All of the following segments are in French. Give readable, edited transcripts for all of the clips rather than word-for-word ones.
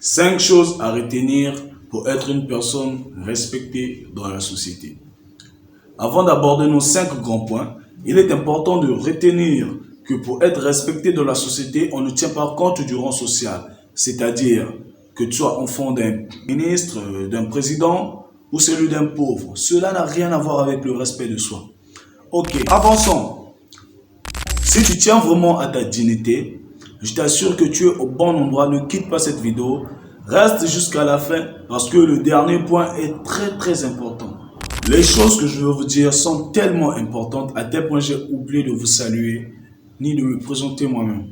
5 choses à retenir pour être une personne respectée dans la société. Avant d'aborder nos 5 grands points, il est important de retenir que pour être respecté dans la société, on ne tient pas compte du rang social. C'est-à-dire que tu sois enfant d'un ministre, d'un président ou celui d'un pauvre. Cela n'a rien à voir avec le respect de soi. Ok, avançons. Si tu tiens vraiment à ta dignité, je t'assure que tu es au bon endroit. Ne quitte pas cette vidéo. Reste jusqu'à la fin parce que le dernier point est très important. Les choses que je veux vous dire sont tellement importantes à tel point j'ai oublié de vous saluer ni de me présenter moi-même.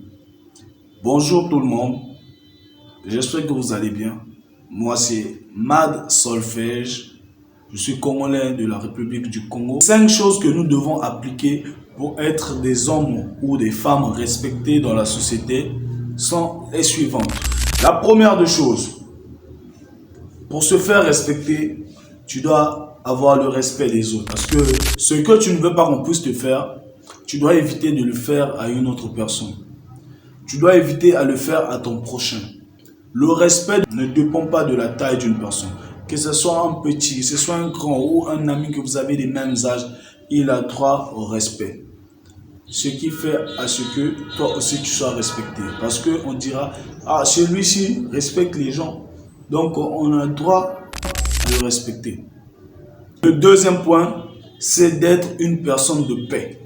Bonjour tout le monde. J'espère que vous allez bien. Moi c'est Mad Solfège. Je suis congolais de la République du Congo. 5 choses que nous devons appliquer pour être des hommes ou des femmes respectés dans la société sont les suivantes. La première des choses, pour se faire respecter, tu dois avoir le respect des autres. Parce que ce que tu ne veux pas qu'on puisse te faire, tu dois éviter de le faire à une autre personne. Tu dois éviter à le faire à ton prochain. Le respect ne dépend pas de la taille d'une personne. Que ce soit un petit, que ce soit un grand ou un ami que vous avez les mêmes âges, il a droit au respect. Ce qui fait à ce que toi aussi tu sois respecté. Parce qu'on dira, ah celui-ci respecte les gens. Donc on a le droit à le respecter. Le deuxième point, c'est d'être une personne de paix.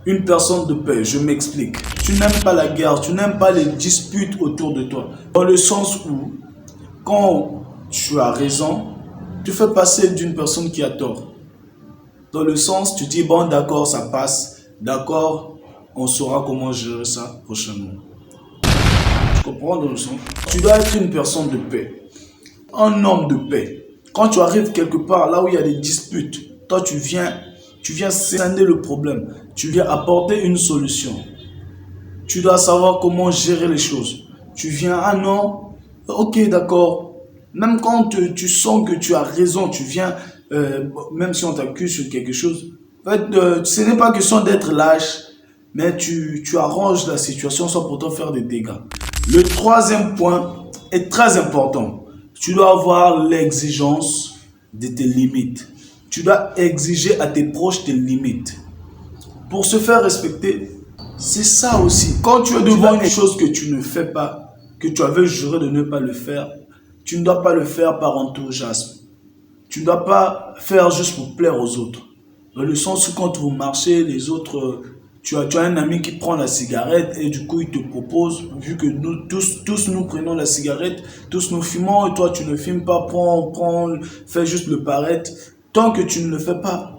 Une personne de paix, je m'explique. Tu n'aimes pas la guerre, tu n'aimes pas les disputes autour de toi. Dans le sens où, quand tu as raison, tu fais passer d'une personne qui a tort. Dans le sens, tu dis, bon d'accord, ça passe. D'accord, on saura comment gérer ça prochainement. Tu comprends dans le sens? Tu dois être une personne de paix. Un homme de paix. Quand tu arrives quelque part, là où il y a des disputes, toi tu viens scinder le problème. Tu viens apporter une solution. Tu dois savoir comment gérer les choses. Tu viens, ah non, ok d'accord. Même quand tu sens que tu as raison, tu viens, même si on t'accuse sur quelque chose. En fait, ce n'est pas question d'être lâche, mais tu arranges la situation sans pourtant faire des dégâts. Le troisième point est très important. Tu dois avoir l'exigence de tes limites. Tu dois exiger à tes proches tes limites. Pour se faire respecter, c'est ça aussi. Quand tu es devant une chose que tu ne fais pas, que tu avais juré de ne pas le faire, tu ne dois pas le faire par enthousiasme. Tu ne dois pas faire juste pour plaire aux autres. Dans le sens où quand vous marchez, les autres, tu as un ami qui prend la cigarette et du coup il te propose, vu que nous tous nous prenons la cigarette, tous nous fumons et toi tu ne fumes pas, fais juste le paraître. Tant que tu ne le fais pas,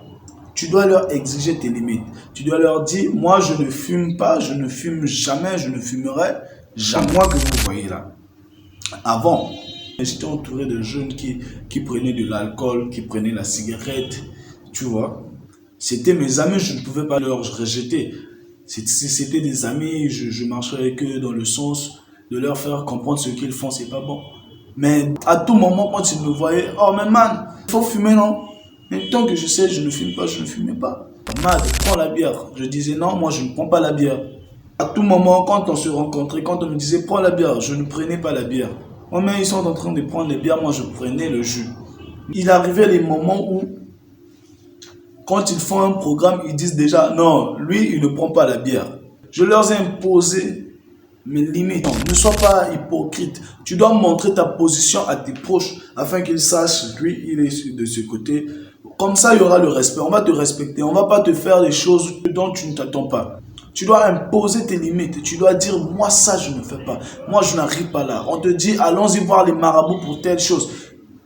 tu dois leur exiger tes limites. Tu dois leur dire, moi je ne fume pas, je ne fume jamais, je ne fumerai jamais. Moi que vous voyez là. Avant, j'étais entouré de jeunes qui prenaient de l'alcool, qui prenaient la cigarette, tu vois. C'était mes amis, je ne pouvais pas leur rejeter. C'était des amis, je marchais avec eux dans le sens de leur faire comprendre ce qu'ils font, c'est pas bon. Mais à tout moment, quand ils me voyaient, oh mais man, il faut fumer non? Mais tant que je sais, je ne fume pas, je ne fumais pas. Mad, prends la bière. Je disais non, moi je ne prends pas la bière. À tout moment, quand on se rencontrait, quand on me disait prends la bière, je ne prenais pas la bière. Oh mais ils sont en train de prendre les bières, moi je prenais le jus. Il arrivait les moments où, quand ils font un programme, ils disent déjà non, lui il ne prend pas la bière. Je leur ai imposé mes limites. Non, ne sois pas hypocrite. Tu dois montrer ta position à tes proches afin qu'ils sachent, lui il est de ce côté. Comme ça, il y aura le respect. On va te respecter. On ne va pas te faire des choses dont tu ne t'attends pas. Tu dois imposer tes limites. Tu dois dire, moi ça, je ne fais pas. Moi, je n'arrive pas là. On te dit, allons-y voir les marabouts pour telle chose.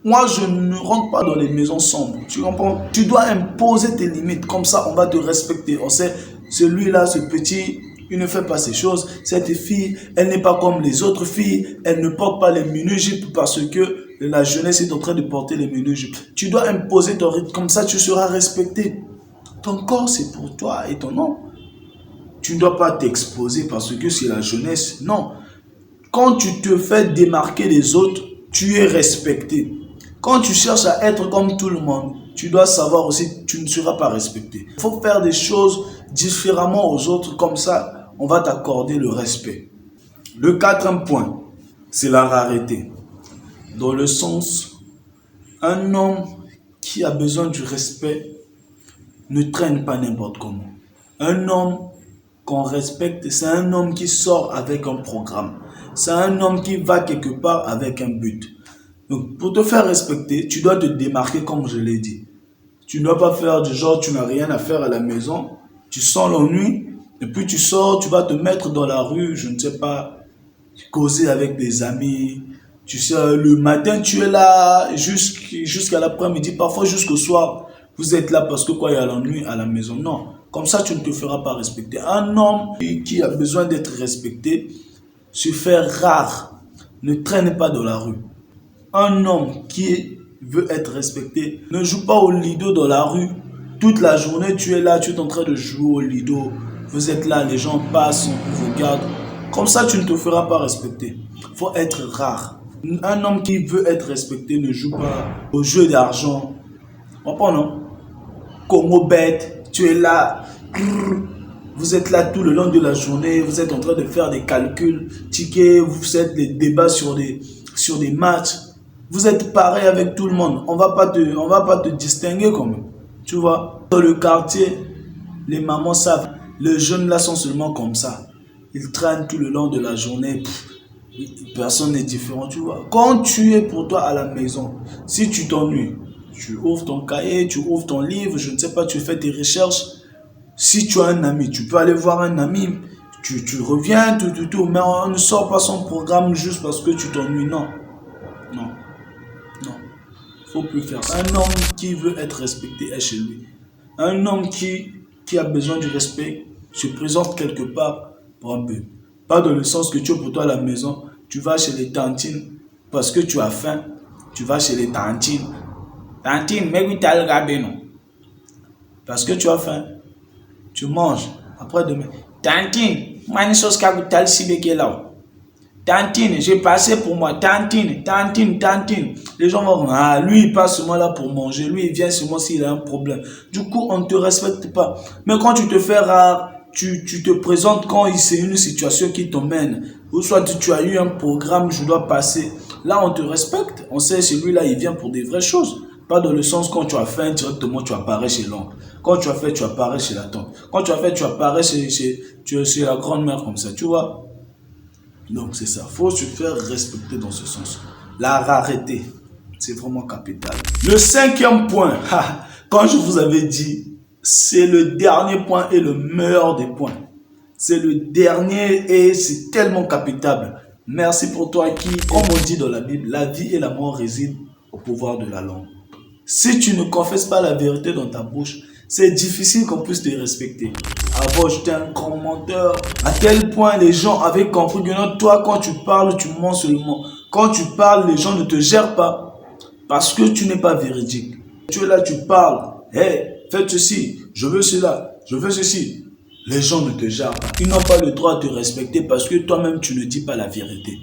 Moi, je ne rentre pas dans les maisons sombres. Tu comprends? Tu dois imposer tes limites. Comme ça, on va te respecter. On sait, celui-là, ce petit, il ne fait pas ces choses. Cette fille, elle n'est pas comme les autres filles. Elle ne porte pas les mini-jupes parce que la jeunesse est en train de porter les mini-jupes. Tu dois imposer ton rythme. Comme ça, tu seras respecté. Ton corps, c'est pour toi et ton nom. Tu ne dois pas t'exposer parce que c'est la jeunesse. Non. Quand tu te fais démarquer des autres, tu es respecté. Quand tu cherches à être comme tout le monde, tu dois savoir aussi que tu ne seras pas respecté. Il faut faire des choses différemment aux autres. Comme ça, on va t'accorder le respect. Le quatrième point. c'est la rareté. Dans le sens, un homme qui a besoin du respect ne traîne pas n'importe comment. Un homme qu'on respecte, c'est un homme qui sort avec un programme. C'est un homme qui va quelque part avec un but. Donc, pour te faire respecter, tu dois te démarquer comme je l'ai dit. Tu ne dois pas faire du genre, tu n'as rien à faire à la maison, tu sens l'ennui, et puis tu sors, tu vas te mettre dans la rue, je ne sais pas, causer avec des amis. Tu sais, le matin, tu es là jusqu'à l'après-midi, parfois jusqu'au soir. Vous êtes là parce que quoi, il y a l'ennui à la maison. Non, comme ça, tu ne te feras pas respecter. Un homme qui a besoin d'être respecté se fait rare, ne traîne pas dans la rue. Un homme qui veut être respecté ne joue pas au lido dans la rue. Toute la journée, tu es là, tu es en train de jouer au lido. Vous êtes là, les gens passent, on vous regarde. Comme ça, tu ne te feras pas respecter. Il faut être rare. Un homme qui veut être respecté ne joue pas au jeu d'argent. Comprends, non? Congo bête, tu es là. Vous êtes là tout le long de la journée. Vous êtes en train de faire des calculs, tickets. Vous faites des débats sur des matchs. Vous êtes pareil avec tout le monde. On va pas te distinguer quand même. Tu vois, dans le quartier, les mamans savent. Les jeunes là sont seulement comme ça. Ils traînent tout le long de la journée. Personne n'est différent, tu vois. Quand tu es pour toi à la maison, si tu t'ennuies, tu ouvres ton cahier, tu ouvres ton livre, je ne sais pas, tu fais tes recherches. Si tu as un ami, tu peux aller voir un ami. Tu reviens, tout. Mais on ne sort pas son programme juste parce que tu t'ennuies. Non. Faut plus faire ça. Un homme qui veut être respecté est chez lui. Un homme qui a besoin du respect se présente quelque part pour un but. Pas dans le sens que tu es pour toi à la maison, tu vas chez les tantines parce que tu as faim. Tu vas chez les tantines. Tantine, mais oui, t'as le gabé, non? Parce que tu as faim. Tu manges. Après demain. Tantine, mani sos kagutal sibeke là. Tantine, j'ai passé pour moi. Tantine. Les gens vont dire, ah, lui, il passe seulement là pour manger. Lui, il vient seulement s'il a un problème. Du coup, on ne te respecte pas. Mais quand tu te fais rare, tu te présentes quand c'est une situation qui t'emmène. Ou soit tu as eu un programme, je dois passer. Là, on te respecte. On sait, celui-là, il vient pour des vraies choses. Pas dans le sens quand tu as faim, directement, tu apparais chez l'oncle. Quand tu as fait, tu apparais chez la tante. Quand tu as fait, tu apparais chez la grand-mère comme ça. Tu vois? Donc c'est ça, il faut se faire respecter dans ce sens. La rareté, c'est vraiment capital. Le 5e point, quand je vous avais dit, c'est le dernier point et le meilleur des points. C'est le dernier et c'est tellement capital. Merci pour toi qui, comme on dit dans la Bible, la vie et la mort résident au pouvoir de la langue. Si tu ne confesses pas la vérité dans ta bouche, c'est difficile qu'on puisse te respecter. Avant, j'étais un grand menteur. À tel point, les gens avaient compris que non, toi, quand tu parles, tu mens seulement. Quand tu parles, les gens ne te gèrent pas. Parce que tu n'es pas véridique. Tu es là, tu parles. Hey, faites ceci. Je veux cela. Je veux ceci. Les gens ne te gèrent pas. Ils n'ont pas le droit de te respecter parce que toi-même, tu ne dis pas la vérité.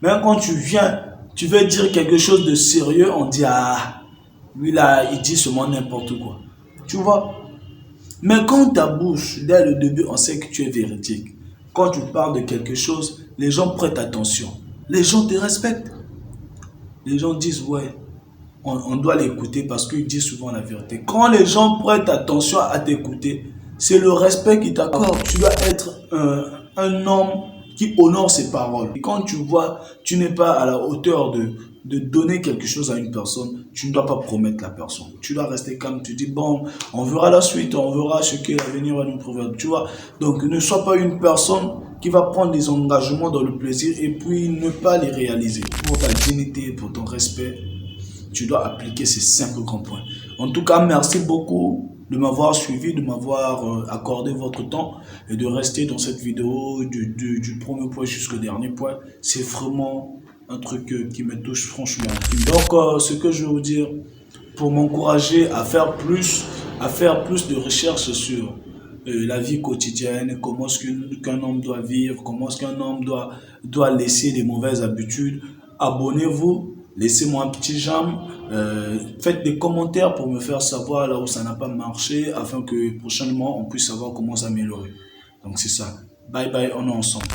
Même quand tu viens, tu veux dire quelque chose de sérieux, on dit, ah, lui là, il dit seulement n'importe quoi. Tu vois? Mais quand ta bouche, dès le début, on sait que tu es véridique. Quand tu parles de quelque chose, les gens prêtent attention. Les gens te respectent. Les gens disent, ouais, on doit l'écouter parce qu'il dit souvent la vérité. Quand les gens prêtent attention à t'écouter, c'est le respect qui t'accorde. Tu dois être un homme qui honore ses paroles. Et quand tu vois, tu n'es pas à la hauteur de donner quelque chose à une personne, tu ne dois pas promettre la personne. Tu dois rester calme, tu dis, bon, on verra la suite, on verra ce que l'avenir va nous prouver. Tu vois, donc ne sois pas une personne qui va prendre des engagements dans le plaisir et puis ne pas les réaliser. Pour ta dignité, pour ton respect, tu dois appliquer ces 5 grands points. En tout cas, merci beaucoup de m'avoir suivi, de m'avoir accordé votre temps et de rester dans cette vidéo du premier point jusqu'au dernier point. C'est vraiment un truc qui me touche franchement. Donc, ce que je veux vous dire, pour m'encourager à faire plus de recherches sur la vie quotidienne, comment est-ce qu'un homme doit vivre, comment est-ce qu'un homme doit laisser des mauvaises habitudes, abonnez-vous. Laissez-moi un petit j'aime, faites des commentaires pour me faire savoir là où ça n'a pas marché afin que prochainement on puisse savoir comment s'améliorer. Donc c'est ça. Bye bye, on est ensemble.